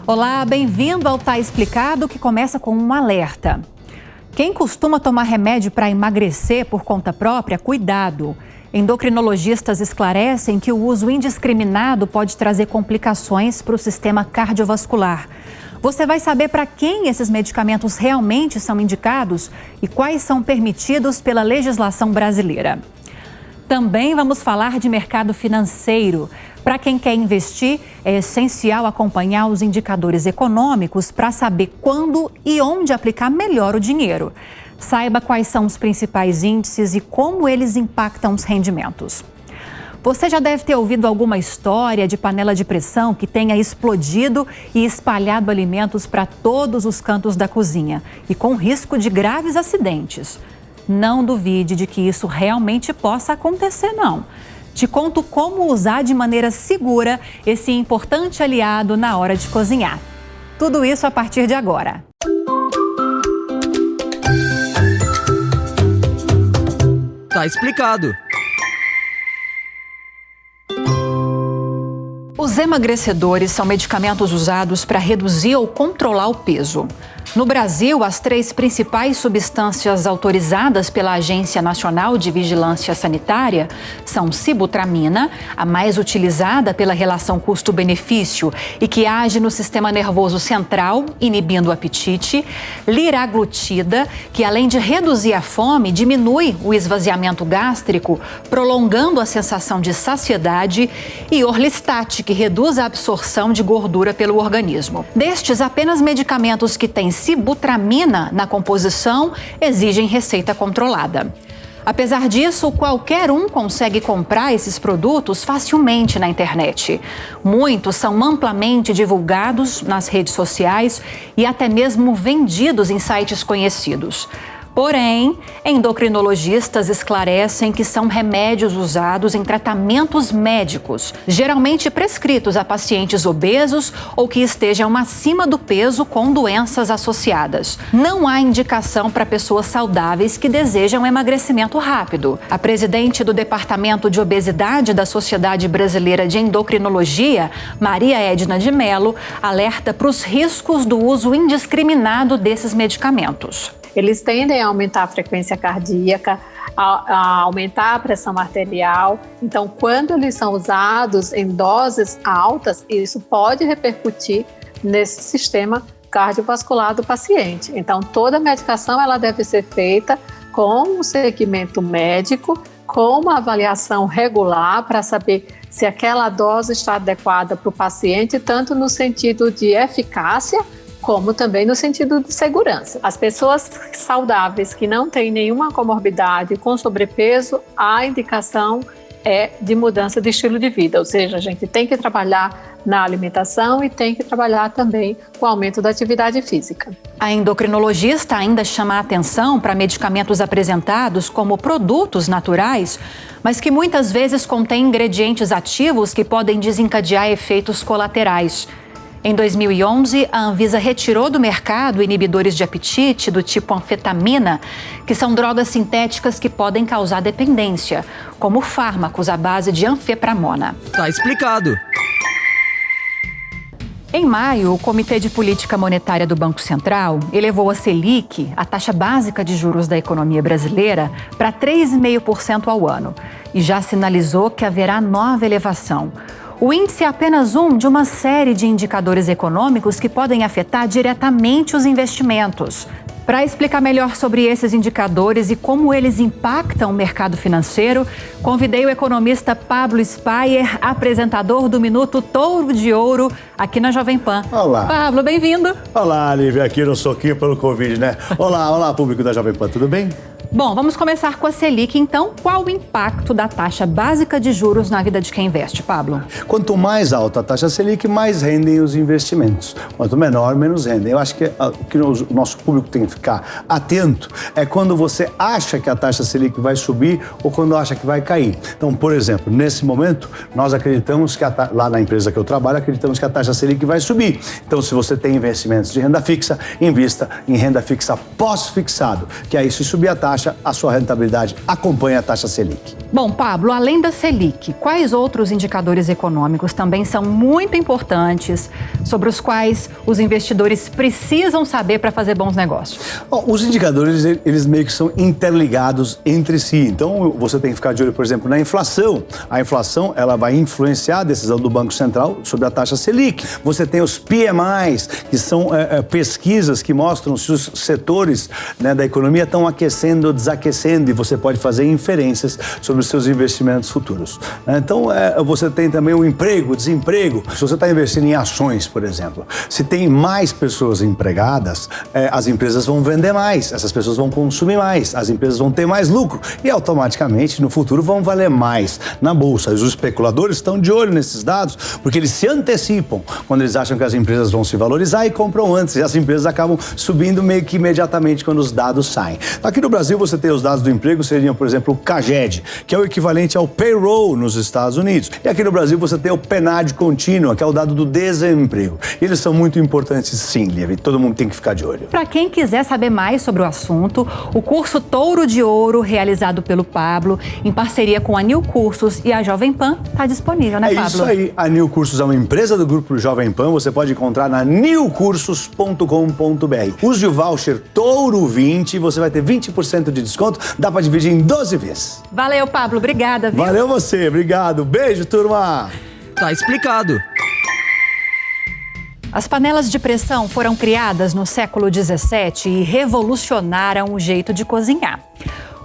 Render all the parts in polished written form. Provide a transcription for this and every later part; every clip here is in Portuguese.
Olá, bem-vindo ao Tá Explicado, que começa com um alerta. Quem costuma tomar remédio para emagrecer por conta própria, cuidado. Endocrinologistas esclarecem que o uso indiscriminado pode trazer complicações para o sistema cardiovascular. Você vai saber para quem esses medicamentos realmente são indicados e quais são permitidos pela legislação brasileira. Também vamos falar de mercado financeiro. Para quem quer investir, é essencial acompanhar os indicadores econômicos para saber quando e onde aplicar melhor o dinheiro. Saiba quais são os principais índices e como eles impactam os rendimentos. Você já deve ter ouvido alguma história de panela de pressão que tenha explodido e espalhado alimentos para todos os cantos da cozinha e com risco de graves acidentes. Não duvide de que isso realmente possa acontecer, não. Te conto como usar de maneira segura esse importante aliado na hora de cozinhar. Tudo isso a partir de agora. Tá explicado. Os emagrecedores são medicamentos usados para reduzir ou controlar o peso. No Brasil, as 3 principais substâncias autorizadas pela Agência Nacional de Vigilância Sanitária são sibutramina, a mais utilizada pela relação custo-benefício e que age no sistema nervoso central, inibindo o apetite, liraglutida, que além de reduzir a fome, diminui o esvaziamento gástrico, prolongando a sensação de saciedade, e orlistat, que reduz a absorção de gordura pelo organismo. Destes, apenas medicamentos que têm sibutramina na composição exigem receita controlada. Apesar disso, qualquer um consegue comprar esses produtos facilmente na internet. Muitos são amplamente divulgados nas redes sociais e até mesmo vendidos em sites conhecidos. Porém, endocrinologistas esclarecem que são remédios usados em tratamentos médicos, geralmente prescritos a pacientes obesos ou que estejam acima do peso com doenças associadas. Não há indicação para pessoas saudáveis que desejam emagrecimento rápido. A presidente do Departamento de Obesidade da Sociedade Brasileira de Endocrinologia, Maria Edna de Mello, alerta para os riscos do uso indiscriminado desses medicamentos. Eles tendem a aumentar a frequência cardíaca, a aumentar a pressão arterial. Então, quando eles são usados em doses altas, isso pode repercutir nesse sistema cardiovascular do paciente. Então, toda medicação ela deve ser feita com um segmento médico, com uma avaliação regular para saber se aquela dose está adequada para o paciente, tanto no sentido de eficácia, como também no sentido de segurança. As pessoas saudáveis que não têm nenhuma comorbidade com sobrepeso, a indicação é de mudança de estilo de vida, ou seja, a gente tem que trabalhar na alimentação e tem que trabalhar também com o aumento da atividade física. A endocrinologista ainda chama a atenção para medicamentos apresentados como produtos naturais, mas que muitas vezes contêm ingredientes ativos que podem desencadear efeitos colaterais. Em 2011, a Anvisa retirou do mercado inibidores de apetite do tipo anfetamina, que são drogas sintéticas que podem causar dependência, como fármacos à base de anfepramona. Tá explicado. Em maio, o Comitê de Política Monetária do Banco Central elevou a Selic, a taxa básica de juros da economia brasileira, para 3,5% ao ano e já sinalizou que haverá nova elevação. O índice é apenas um de uma série de indicadores econômicos que podem afetar diretamente os investimentos. Para explicar melhor sobre esses indicadores e como eles impactam o mercado financeiro, convidei o economista Pablo Spayer, apresentador do Minuto Touro de Ouro, aqui na Jovem Pan. Olá. Pablo, bem-vindo. Olá, Lívia, aqui no soquinho pelo Covid, né? Olá, público da Jovem Pan, tudo bem? Bom, vamos começar com a Selic, então. Qual o impacto da taxa básica de juros na vida de quem investe, Pablo? Quanto mais alta a taxa Selic, mais rendem os investimentos. Quanto menor, menos rendem. Eu acho que o que o nosso público tem que ficar atento é quando você acha que a taxa Selic vai subir ou quando acha que vai cair. Então, por exemplo, nesse momento, nós acreditamos que lá na empresa que eu trabalho, acreditamos que a taxa Selic vai subir. Então, se você tem investimentos de renda fixa, invista em renda fixa pós-fixado, que aí se subir a taxa, taxa, a sua rentabilidade acompanha a taxa Selic. Bom, Pablo, além da Selic, quais outros indicadores econômicos também são muito importantes, sobre os quais os investidores precisam saber para fazer bons negócios? Os indicadores, eles meio que são interligados entre si. Então, você tem que ficar de olho, por exemplo, na inflação. A inflação, ela vai influenciar a decisão do Banco Central sobre a taxa Selic. Você tem os PMIs, que são pesquisas que mostram se os setores, né, da economia estão aquecendo ou desaquecendo, e você pode fazer inferências sobre os seus investimentos futuros. Então, você tem também o emprego, o desemprego. Se você está investindo em ações, por exemplo, se tem mais pessoas empregadas, as empresas vão vender mais, essas pessoas vão consumir mais, as empresas vão ter mais lucro e automaticamente no futuro vão valer mais na bolsa. Os especuladores estão de olho nesses dados porque eles se antecipam quando eles acham que as empresas vão se valorizar e compram antes, e as empresas acabam subindo meio que imediatamente quando os dados saem. Aqui no Brasil você tem os dados do emprego, seriam, por exemplo, o CAGED, que é o equivalente ao payroll nos Estados Unidos. E aqui no Brasil você tem o PNAD contínuo, que é o dado do desemprego. E eles são muito importantes, sim, Lívia, todo mundo tem que ficar de olho. Para quem quiser saber mais sobre o assunto, o curso Touro de Ouro, realizado pelo Pablo, em parceria com a New Cursos e a Jovem Pan, está disponível, né, Pablo? É isso aí. A New Cursos é uma empresa do grupo Jovem Pan. Você pode encontrar na newcursos.com.br. Use o voucher Touro20 e você vai ter 20% de desconto. Dá para dividir em 12 vezes. Valeu, Pablo. Obrigada, viu? Valeu você. Obrigado. Beijo, turma. Tá explicado. As panelas de pressão foram criadas no século XVII e revolucionaram o jeito de cozinhar.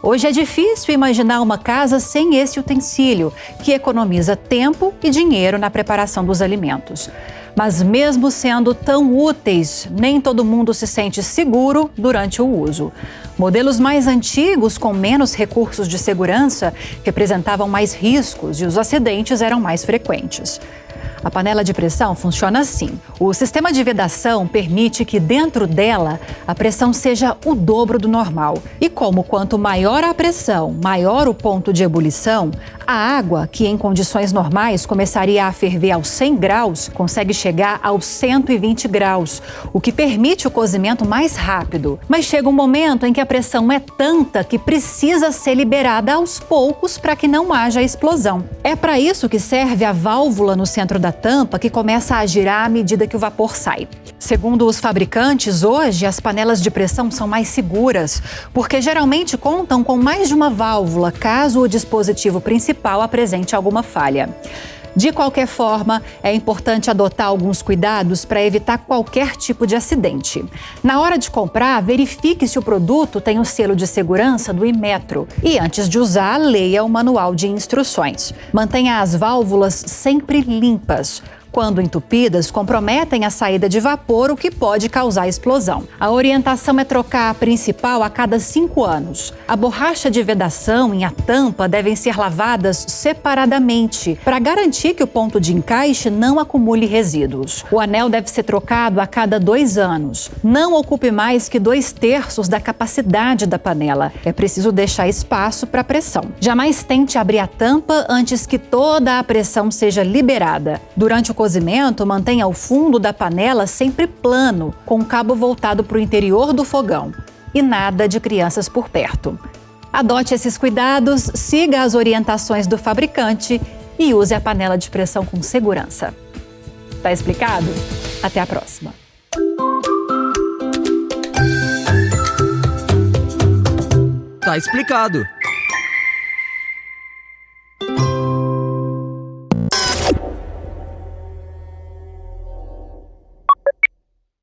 Hoje é difícil imaginar uma casa sem esse utensílio, que economiza tempo e dinheiro na preparação dos alimentos. Mas mesmo sendo tão úteis, nem todo mundo se sente seguro durante o uso. Modelos mais antigos, com menos recursos de segurança, representavam mais riscos e os acidentes eram mais frequentes. A panela de pressão funciona assim. O sistema de vedação permite que dentro dela a pressão seja o dobro do normal. E como quanto maior a pressão, maior o ponto de ebulição, a água, que em condições normais começaria a ferver aos 100 graus, consegue chegar aos 120 graus, o que permite o cozimento mais rápido. Mas chega um momento em que a pressão é tanta que precisa ser liberada aos poucos para que não haja explosão. É para isso que serve a válvula no centro da tampa, que começa a girar à medida que o vapor sai. Segundo os fabricantes, hoje as panelas de pressão são mais seguras, porque geralmente contam com mais de uma válvula, caso o dispositivo principal apresente alguma falha. De qualquer forma, é importante adotar alguns cuidados para evitar qualquer tipo de acidente. Na hora de comprar, verifique se o produto tem o selo de segurança do Inmetro e, antes de usar, leia o manual de instruções. Mantenha as válvulas sempre limpas. Quando entupidas, comprometem a saída de vapor, o que pode causar explosão. A orientação é trocar a principal a cada 5 anos. A borracha de vedação e a tampa devem ser lavadas separadamente, para garantir que o ponto de encaixe não acumule resíduos. O anel deve ser trocado a cada 2 anos. Não ocupe mais que 2/3 da capacidade da panela. É preciso deixar espaço para a pressão. Jamais tente abrir a tampa antes que toda a pressão seja liberada. Durante o cozimento, mantenha o fundo da panela sempre plano, com o cabo voltado para o interior do fogão. E nada de crianças por perto. Adote esses cuidados, siga as orientações do fabricante e use a panela de pressão com segurança. Tá explicado? Até a próxima. Tá explicado.